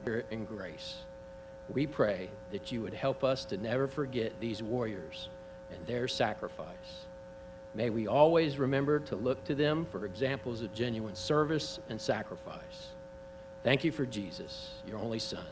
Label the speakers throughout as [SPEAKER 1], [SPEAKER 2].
[SPEAKER 1] Spirit and grace. We pray that you would help us to never forget these warriors and their sacrifice. May we always remember to look to them for examples of genuine service and sacrifice. Thank you for Jesus, your only Son.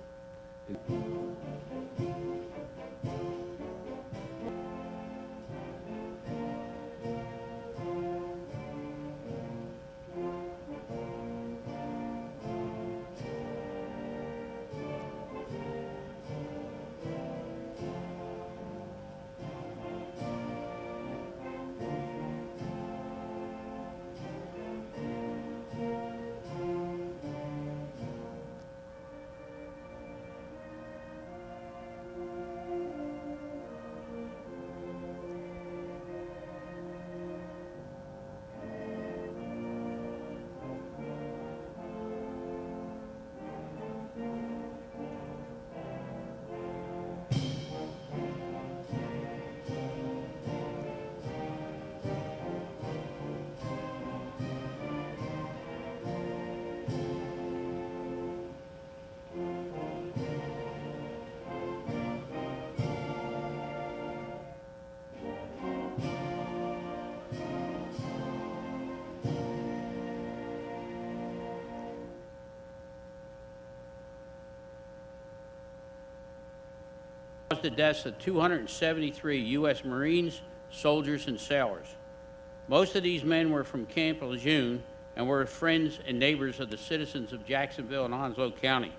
[SPEAKER 2] The deaths of 273 U.S. Marines, soldiers, and sailors. Most of these men were from Camp Lejeune and were friends and neighbors of the citizens of Jacksonville and Onslow County.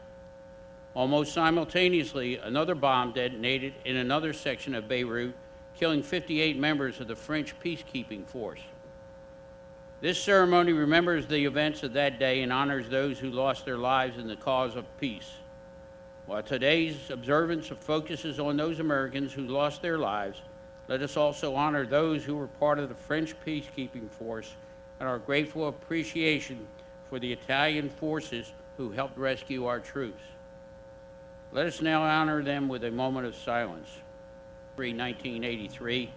[SPEAKER 2] Almost simultaneously, another bomb detonated in another section of Beirut, killing 58 members of the French peacekeeping force. This ceremony remembers the events of that day and honors those who lost their lives in the cause of peace. While today's observance focuses on those Americans who lost their lives, let us also honor those who were part of the French peacekeeping force and our grateful appreciation for the Italian forces who helped rescue our troops. Let us now honor them with a moment of silence. 1983,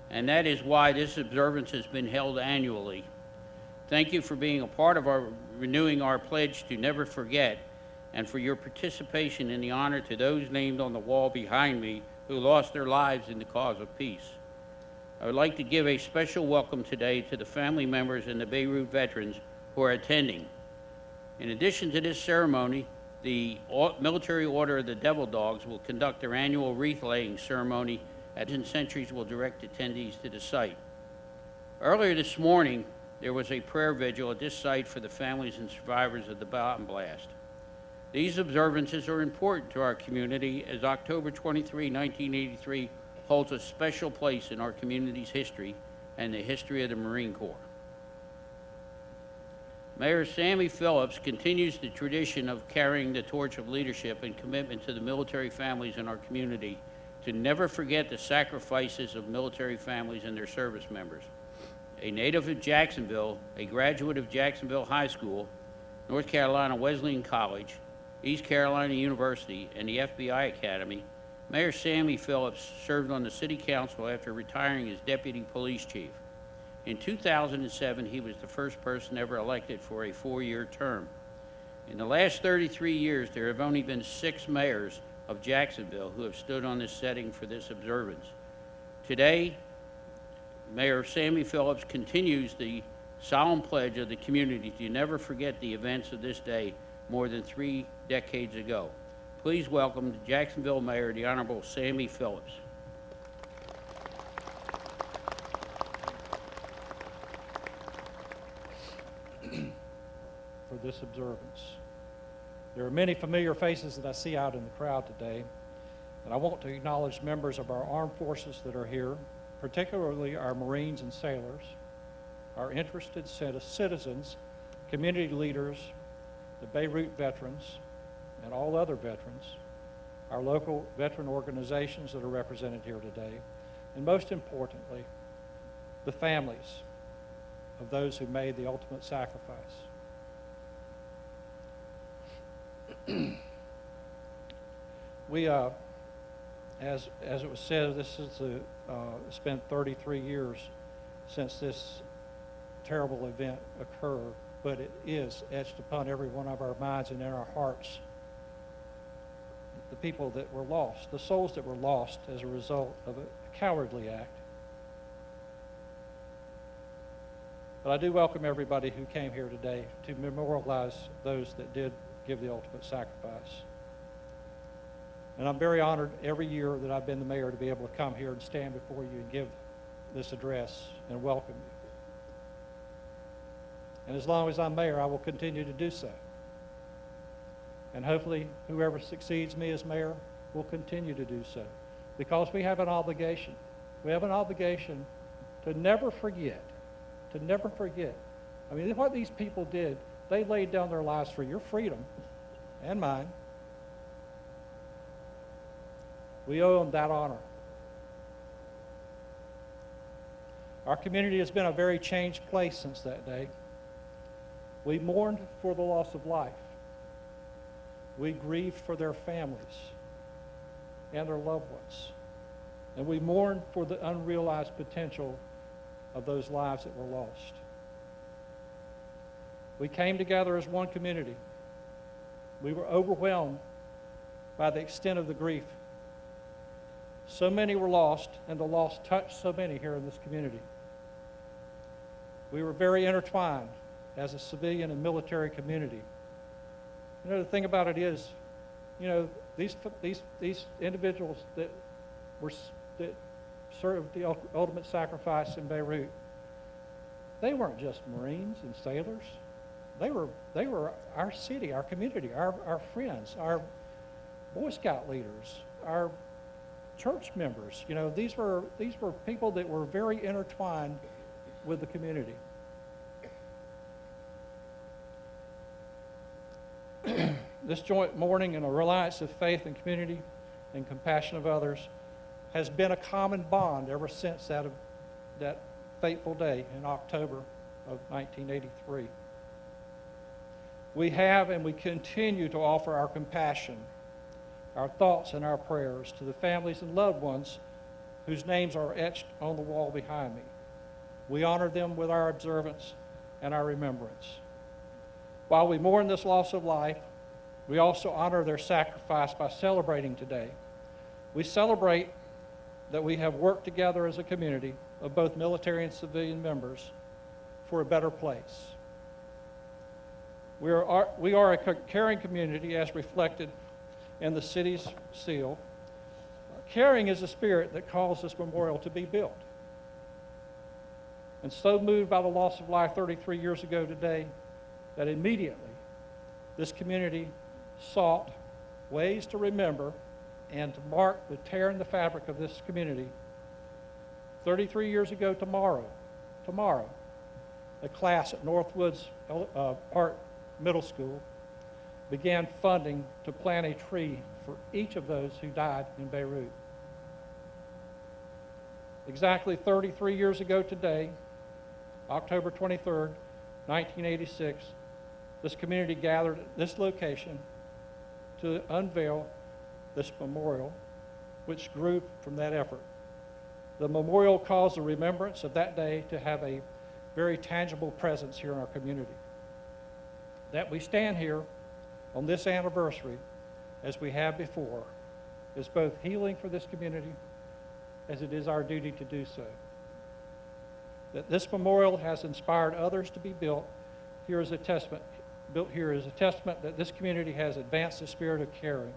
[SPEAKER 2] and that is why this observance has been held annually. Thank you for being a part of our renewing our pledge to never forget, and for your participation in the honor to those named on the wall behind me who lost their lives in the cause of peace. I would like to give a special welcome today to the family members and the Beirut veterans who are attending. In addition to this ceremony, the Military Order of the Devil Dogs will conduct their annual wreath-laying ceremony, and sentries will direct attendees to the site. Earlier this morning, there was a prayer vigil at this site for the families and survivors of the bomb blast. These observances are important to our community as October 23, 1983 holds a special place in our community's history and the history of the Marine Corps. Mayor Sammy Phillips continues the tradition of carrying the torch of leadership and commitment to the military families in our community to never forget the sacrifices of military families and their service members. A native of Jacksonville, a graduate of Jacksonville High School, North Carolina Wesleyan College, East Carolina University, and the FBI Academy, Mayor Sammy Phillips served on the City Council after retiring as Deputy Police Chief. In 2007, he was the first person ever elected for a 4-year term. In the last 33 years, there have only been 6 mayors of Jacksonville who have stood on this setting for this observance. Today, Mayor Sammy Phillips continues the solemn pledge of the community to never forget the events of this day more than 3 decades ago. Please welcome the Jacksonville Mayor, the Honorable Sammy Phillips.
[SPEAKER 3] For this observance. There are many familiar faces that I see out in the crowd today, and I want to acknowledge members of our armed forces that are here, particularly our Marines and sailors, our interested citizens, community leaders, the Beirut veterans, and all other veterans, our local veteran organizations that are represented here today, and most importantly, the families of those who made the ultimate sacrifice. We, as it was said, this is it's been 33 years since this terrible event occurred, but it is etched upon every one of our minds and in our hearts the people that were lost, the souls that were lost as a result of a cowardly act. But I do welcome everybody who came here today to memorialize those that did give the ultimate sacrifice. And I'm very honored every year that I've been the mayor to be able to come here and stand before you and give this address and welcome you. And as long as I'm mayor, I will continue to do so. And hopefully whoever succeeds me as mayor will continue to do so, because we have an obligation. We have an obligation to never forget, to never forget. I mean, what these people did, they laid down their lives for your freedom and mine. We owe them that honor. Our community has been a very changed place since that day. We mourned for the loss of life. We grieved for their families and their loved ones. And we mourned for the unrealized potential of those lives that were lost. We came together as one community. We were overwhelmed by the extent of the grief. So many were lost, and the loss touched so many here in this community. We were very intertwined as a civilian and military community. You know, the thing about it is, you know, these individuals that served the ultimate sacrifice in Beirut, they weren't just Marines and sailors. They were our city, our community, our friends, our Boy Scout leaders, our church members. You know, these were people that were very intertwined with the community. This joint mourning and a reliance of faith and community and compassion of others has been a common bond ever since that fateful day in October of 1983. We have and we continue to offer our compassion, our thoughts and our prayers to the families and loved ones whose names are etched on the wall behind me. We honor them with our observance and our remembrance. While we mourn this loss of life, we also honor their sacrifice by celebrating today. We celebrate that we have worked together as a community of both military and civilian members for a better place. We are a caring community as reflected in the city's seal. Caring is a spirit that caused this memorial to be built. And so moved by the loss of life 33 years ago today that immediately this community sought ways to remember and to mark the tear in the fabric of this community. 33 years ago tomorrow, a class at Northwoods Park Middle School began funding to plant a tree for each of those who died in Beirut. Exactly 33 years ago today, October 23rd, 1986, this community gathered at this location to unveil this memorial, which grew from that effort. The memorial caused the remembrance of that day to have a very tangible presence here in our community. That we stand here on this anniversary, as we have before, is both healing for this community as it is our duty to do so. That this memorial has inspired others to be built here is a testament that this community has advanced the spirit of caring.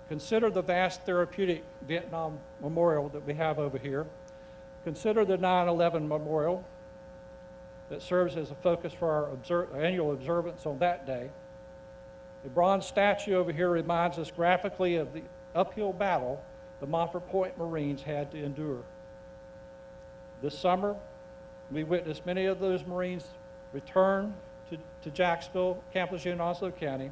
[SPEAKER 3] Consider the vast therapeutic Vietnam memorial that we have over here. Consider the 9/11 memorial that serves as a focus for our annual observance on that day. The bronze statue over here reminds us graphically of the uphill battle the Montfort Point Marines had to endure. This summer, we witnessed many of those Marines return to Jacksonville, Camp Lejeune, Onslow County,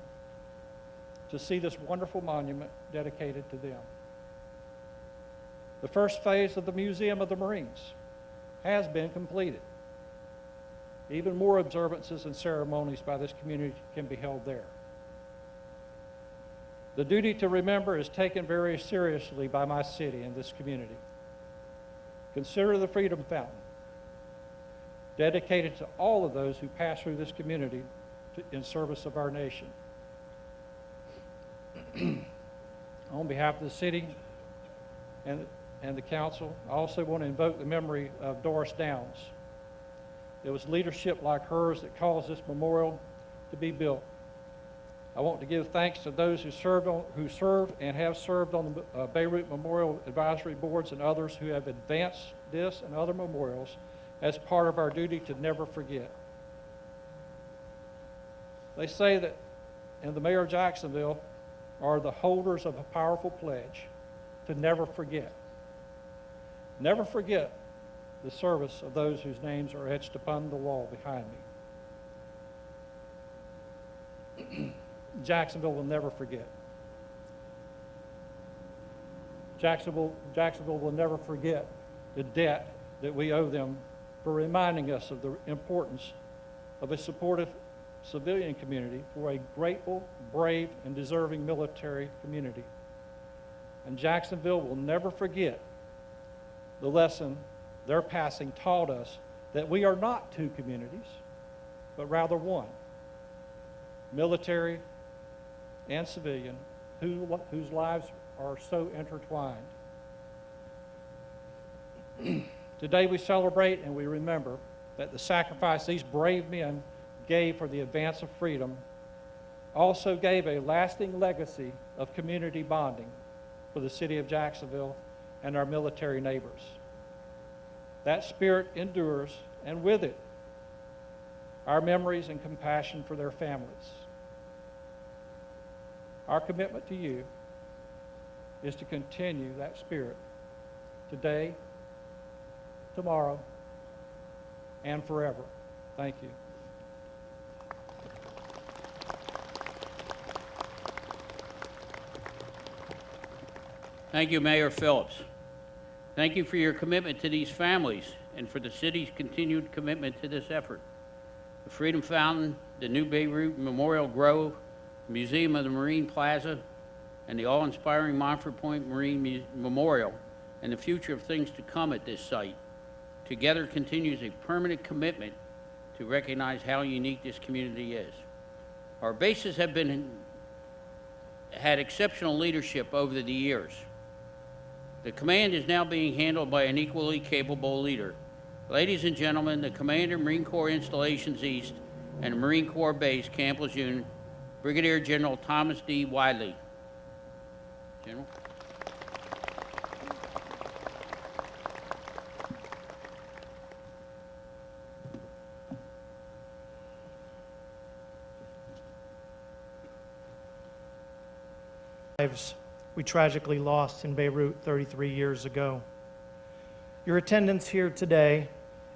[SPEAKER 3] to see this wonderful monument dedicated to them. The first phase of the Museum of the Marines has been completed. Even more observances and ceremonies by this community can be held there. The duty to remember is taken very seriously by my city and this community. Consider the Freedom Fountain, dedicated to all of those who pass through this community in service of our nation. On behalf of the city and the council, I also want to invoke the memory of Doris Downs. It was leadership like hers that caused this memorial to be built. I want to give thanks to those who serve and have served on the Beirut Memorial Advisory Boards and others who have advanced this and other memorials as part of our duty to never forget. They say that, and the mayor of Jacksonville are the holders of a powerful pledge to never forget. Never forget the service of those whose names are etched upon the wall behind me. Jacksonville will never forget. Jacksonville will never forget the debt that we owe them for reminding us of the importance of a supportive civilian community for a grateful, brave, and deserving military community. And Jacksonville will never forget the lesson their passing taught us that we are not two communities, but rather one, military and civilian, whose lives are so intertwined. Today we celebrate and we remember that the sacrifice these brave men gave for the advance of freedom also gave a lasting legacy of community bonding for the city of Jacksonville and our military neighbors. That spirit endures, and with it, our memories and compassion for their families. Our commitment to you is to continue that spirit today, tomorrow, and forever. Thank you.
[SPEAKER 2] Thank you, Mayor Phillips. Thank you for your commitment to these families and for the city's continued commitment to this effort. The Freedom Fountain, the new Beirut Memorial Grove, Museum of the Marine Plaza, and the awe-inspiring Montford Point Marine Memorial, and the future of things to come at this site, together continues a permanent commitment to recognize how unique this community is. Our bases have had exceptional leadership over the years. The command is now being handled by an equally capable leader. Ladies and gentlemen, the Commander, Marine Corps Installations East and Marine Corps Base, Camp Lejeune, Brigadier General Thomas D. Wiley. General.
[SPEAKER 4] Lives we tragically lost in Beirut 33 years ago. Your attendance here today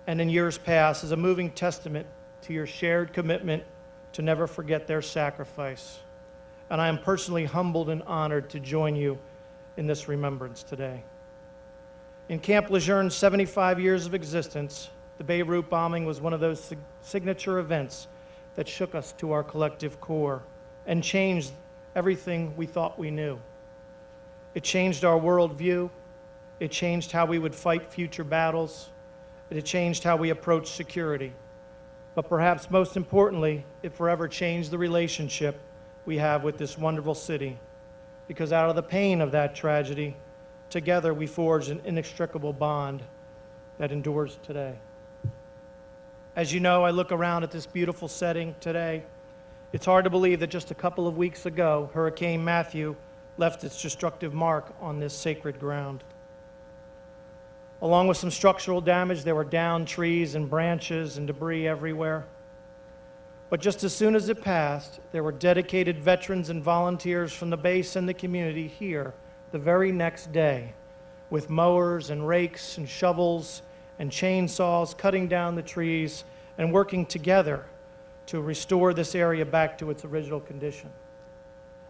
[SPEAKER 4] and in years past is a moving testament to your shared commitment to never forget their sacrifice. And I am personally humbled and honored to join you in this remembrance today. In Camp Lejeune's 75 years of existence, the Beirut bombing was one of those signature events that shook us to our collective core and changed everything we thought we knew. It changed our worldview. It changed how we would fight future battles. It changed how we approach security. But perhaps most importantly, it forever changed the relationship we have with this wonderful city. Because out of the pain of that tragedy, together we forged an inextricable bond that endures today. As you know, I look around at this beautiful setting today. It's hard to believe that just a couple of weeks ago, Hurricane Matthew left its destructive mark on this sacred ground. Along with some structural damage, there were downed trees and branches and debris everywhere. But just as soon as it passed, there were dedicated veterans and volunteers from the base and the community here the very next day, with mowers and rakes and shovels and chainsaws, cutting down the trees and working together to restore this area back to its original condition.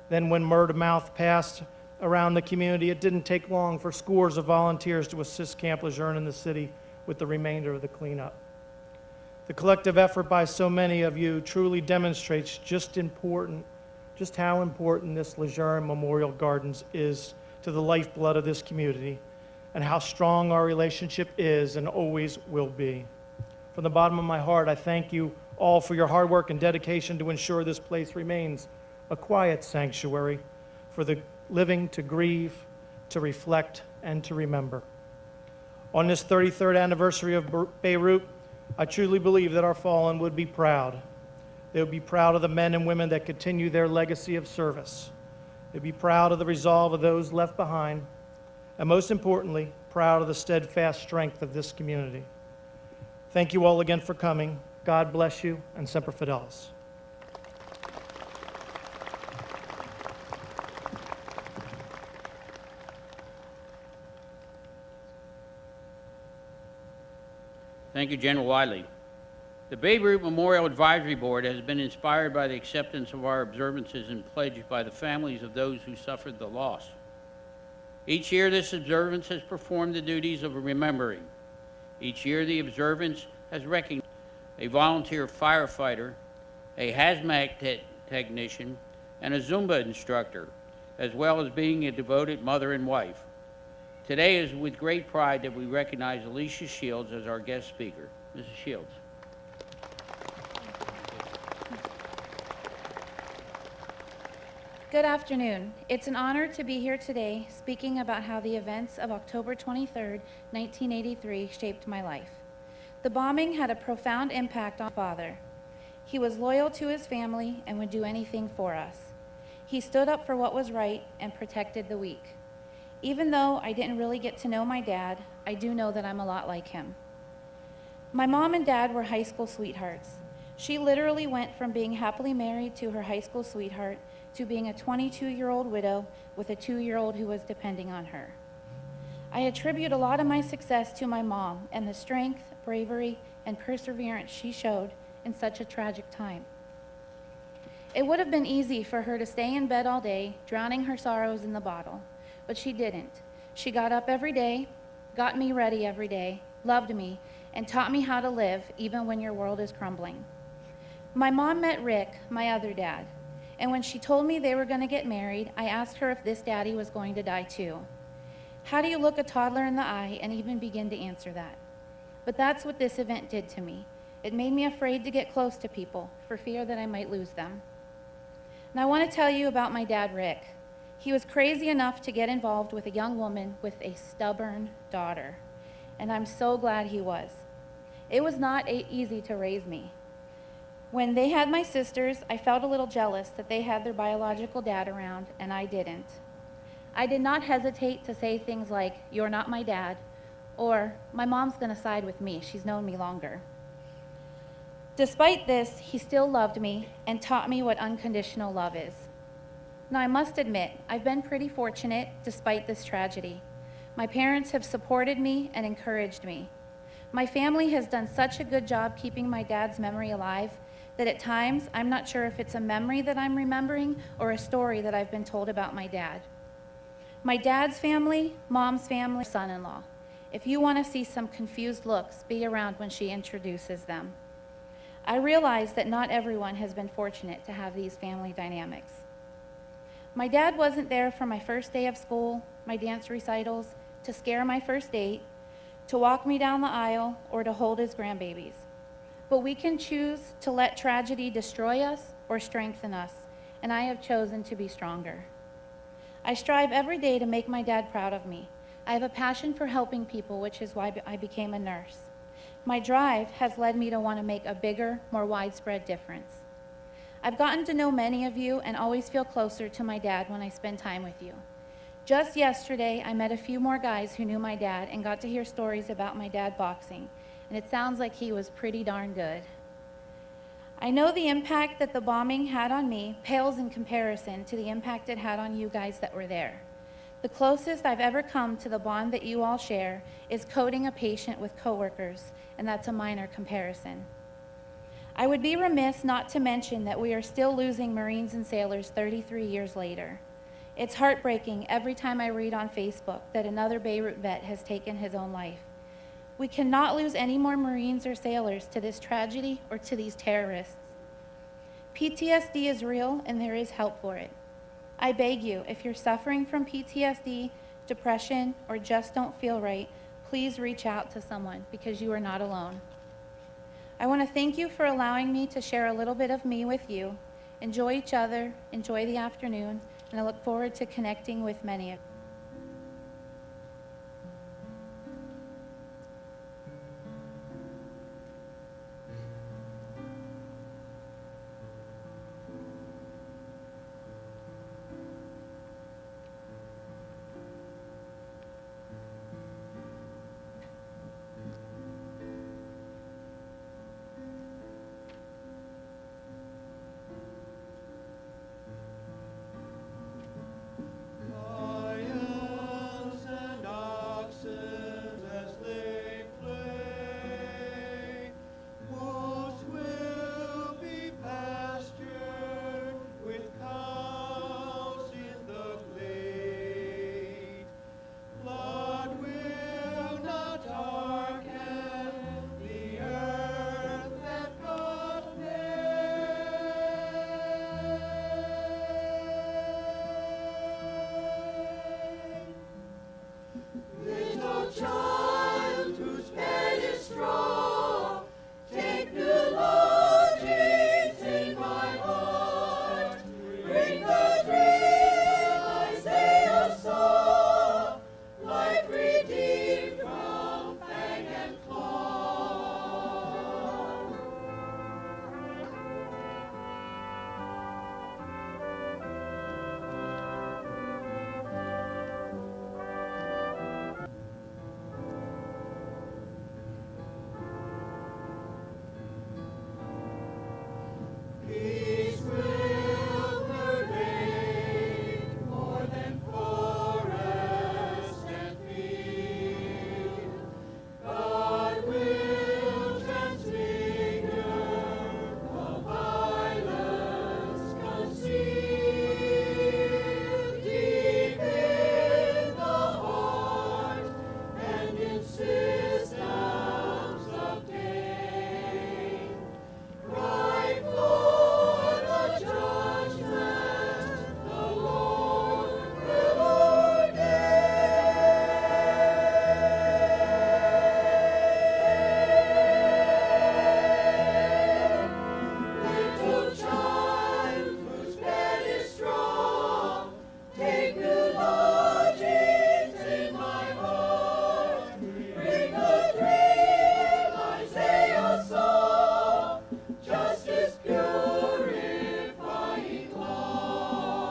[SPEAKER 4] Then when word of mouth passed around the community, it didn't take long for scores of volunteers to assist Camp Lejeune in the city with the remainder of the cleanup. The collective effort by so many of you truly demonstrates just how important this Lejeune Memorial Gardens is to the lifeblood of this community and how strong our relationship is and always will be. From the bottom of my heart, I thank you all for your hard work and dedication to ensure this place remains a quiet sanctuary for the living to grieve, to reflect, and to remember. On this 33rd anniversary of Beirut, I truly believe that our fallen would be proud. They would be proud of the men and women that continue their legacy of service. They'd be proud of the resolve of those left behind, and most importantly, proud of the steadfast strength of this community. Thank you all again for coming. God bless you, and Semper Fidelis.
[SPEAKER 2] Thank you, General Wiley. The Beirut Memorial Advisory Board has been inspired by the acceptance of our observances and pledged by the families of those who suffered the loss. Each year, this observance has performed the duties of remembering. Each year, the observance has recognized a volunteer firefighter, a hazmat technician, and a Zumba instructor, as well as being a devoted mother and wife. Today is with great pride that we recognize Alicia Shields as our guest speaker. Mrs. Shields.
[SPEAKER 5] Good afternoon. It's an honor to be here today speaking about how the events of October 23rd, 1983 shaped my life. The bombing had a profound impact on my father. He was loyal to his family and would do anything for us. He stood up for what was right and protected the weak. Even though I didn't really get to know my dad, I do know that I'm a lot like him. My mom and dad were high school sweethearts. She literally went from being happily married to her high school sweetheart to being a 22-year-old widow with a 2-year-old who was depending on her. I attribute a lot of my success to my mom and the strength, bravery, and perseverance she showed in such a tragic time. It would have been easy for her to stay in bed all day, drowning her sorrows in the bottle, but she didn't. She got up every day, got me ready every day, loved me, and taught me how to live even when your world is crumbling. My mom met Rick, my other dad, and when she told me they were going to get married, I asked her if this daddy was going to die too. How do you look a toddler in the eye and even begin to answer that? But that's what this event did to me. It made me afraid to get close to people for fear that I might lose them. And I want to tell you about my dad, Rick. He was crazy enough to get involved with a young woman with a stubborn daughter, and I'm so glad he was. It was not easy to raise me. When they had my sisters, I felt a little jealous that they had their biological dad around and I didn't. I did not hesitate to say things like, "You're not my dad," or "My mom's gonna side with me, she's known me longer." Despite this, he still loved me and taught me what unconditional love is. Now, I must admit, I've been pretty fortunate despite this tragedy. My parents have supported me and encouraged me. My family has done such a good job keeping my dad's memory alive that at times I'm not sure if it's a memory that I'm remembering or a story that I've been told about my dad. My dad's family, mom's family, son-in-law. If you want to see some confused looks, be around when she introduces them. I realize that not everyone has been fortunate to have these family dynamics. My dad wasn't there for my first day of school, my dance recitals, to scare my first date, to walk me down the aisle, or to hold his grandbabies. But we can choose to let tragedy destroy us or strengthen us, and I have chosen to be stronger. I strive every day to make my dad proud of me. I have a passion for helping people, which is why I became a nurse. My drive has led me to want to make a bigger, more widespread difference. I've gotten to know many of you and always feel closer to my dad when I spend time with you. Just yesterday, I met a few more guys who knew my dad and got to hear stories about my dad boxing, and it sounds like he was pretty darn good. I know the impact that the bombing had on me pales in comparison to the impact it had on you guys that were there. The closest I've ever come to the bond that you all share is coding a patient with coworkers, and that's a minor comparison. I would be remiss not to mention that we are still losing Marines and sailors 33 years later. It's heartbreaking every time I read on Facebook that another Beirut vet has taken his own life. We cannot lose any more Marines or sailors to this tragedy or to these terrorists. PTSD is real and there is help for it. I beg you, if you're suffering from PTSD, depression, or just don't feel right, please reach out to someone because you are not alone. I want to thank you for allowing me to share a little bit of me with you. Enjoy each other, enjoy the afternoon, and I look forward to connecting with many of you.
[SPEAKER 6] Lions and oxen as they play, wolves will be pastured with cows in the glade. Blood will not darken the earth that God made. Little child whose bed is straw, take new lodgings in my heart. Bring the dream Isaiah saw, life redeemed from fang and claw. Peace will pervade more than forest and field. God will transfigure the violence concealed deep in the heart and in systems obtained. Right for the judgment the Lord will ordain. Little child whose bed is straw, take new lodgings in my heart. Bring the dream Isaiah saw, justice purifying law.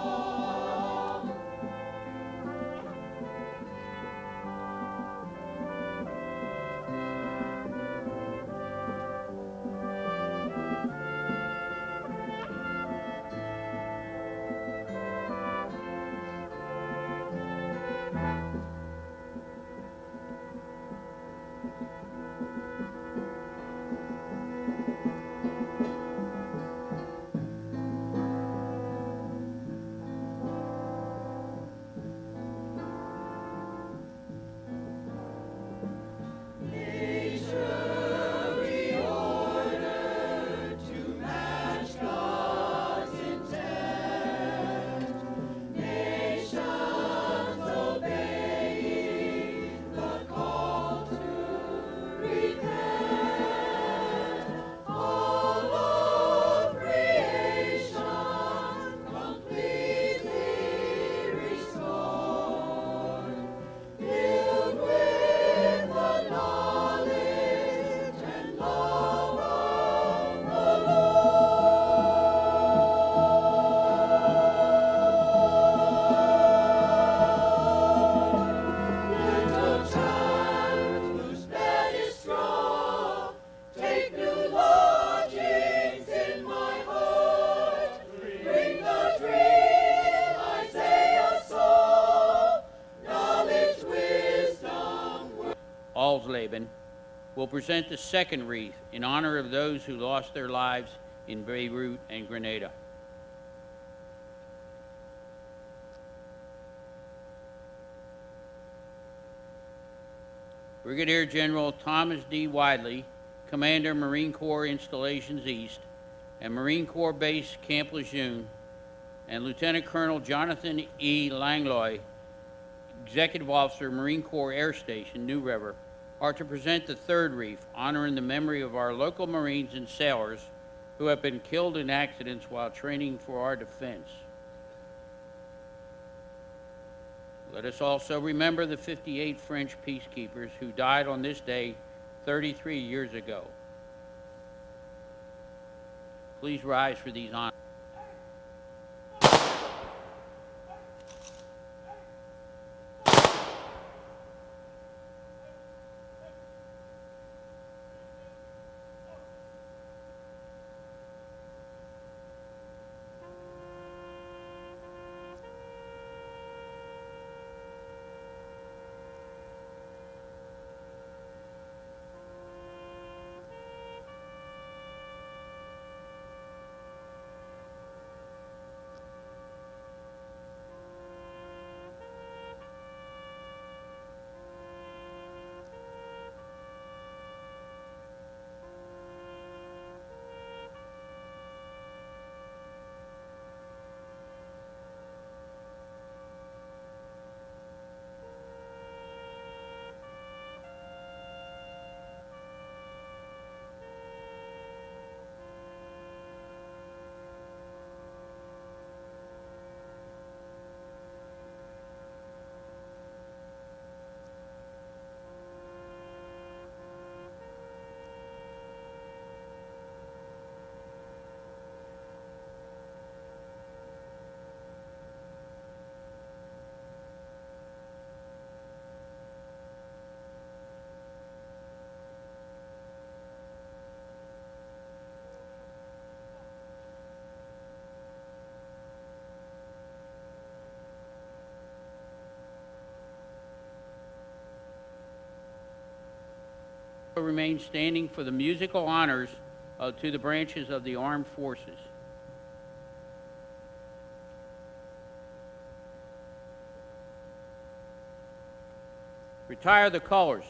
[SPEAKER 6] Nature reordered to match God's intent. Nations obeying the call to repent. All of creation completely restored, filled with the knowledge and love of the Lord. Little child whose bed is straw, take new lodgings in my heart. Bring the dream Isaiah saw, knowledge, wisdom.
[SPEAKER 2] Laban will present the second wreath in honor of those who lost their lives in Beirut and Grenada. Brigadier General Thomas D. Widley, Commander, Marine Corps Installations East, and Marine Corps Base Camp Lejeune, and Lieutenant Colonel Jonathan E. Langlois, Executive Officer, Marine Corps Air Station, New River, are to present the third wreath, honoring the memory of our local Marines and sailors who have been killed in accidents while training for our defense. Let us also remember the 58 French peacekeepers who died on this day 33 years ago. Please rise for these honors. Remain standing for the musical honors to the branches of the armed forces. Retire the colors.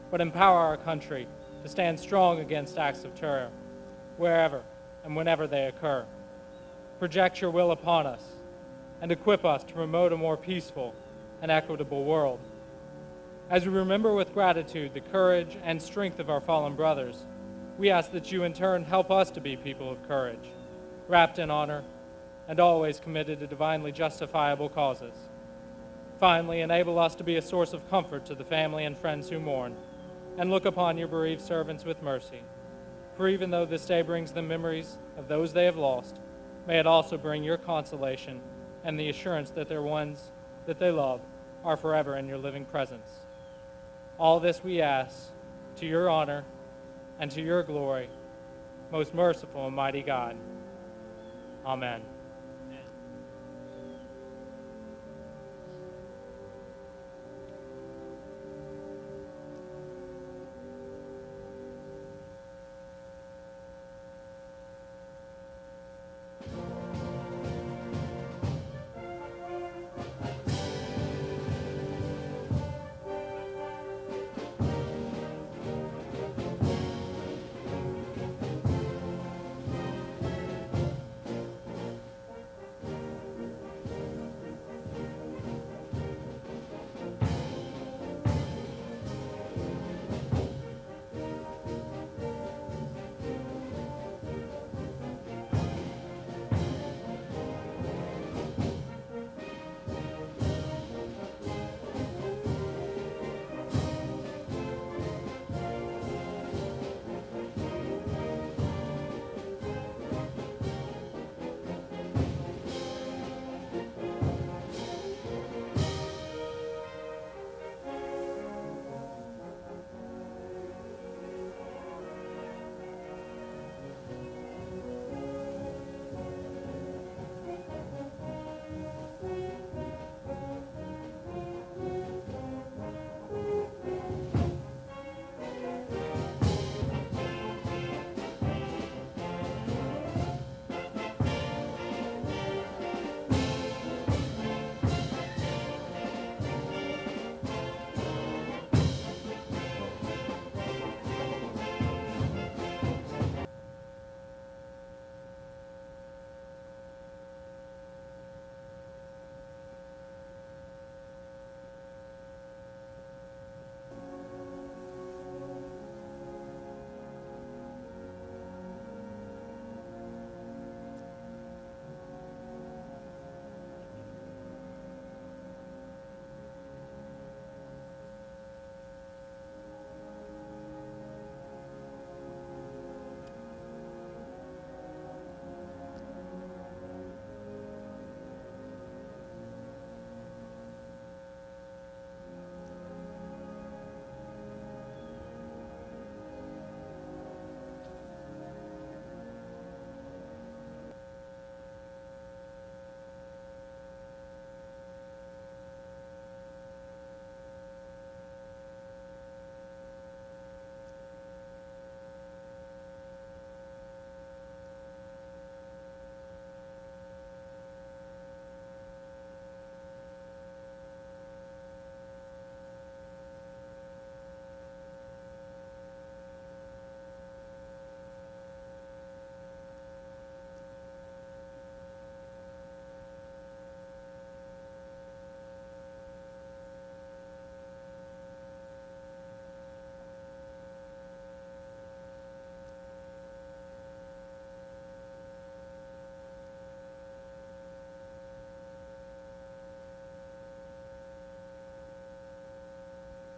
[SPEAKER 3] But empower our country to stand strong against acts of terror, wherever and whenever they occur. Project your will upon us and equip us to promote a more peaceful and equitable world. As we remember with gratitude the courage and strength of our fallen brothers, we ask that you in turn help us to be people of courage, wrapped in honor, and always committed to divinely justifiable causes. Finally, enable us to be a source of comfort to the family and friends who mourn, and look upon your bereaved servants with mercy. For even though this day brings them memories of those they have lost, may it also bring your consolation and the assurance that their ones that they love are forever in your living presence. All this we ask to your honor and to your glory, most merciful and mighty God. Amen.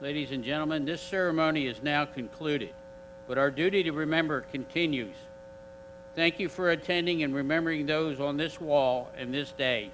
[SPEAKER 2] Ladies and gentlemen, this ceremony is now concluded, but our duty to remember continues. Thank you for attending and remembering those on this wall and this day.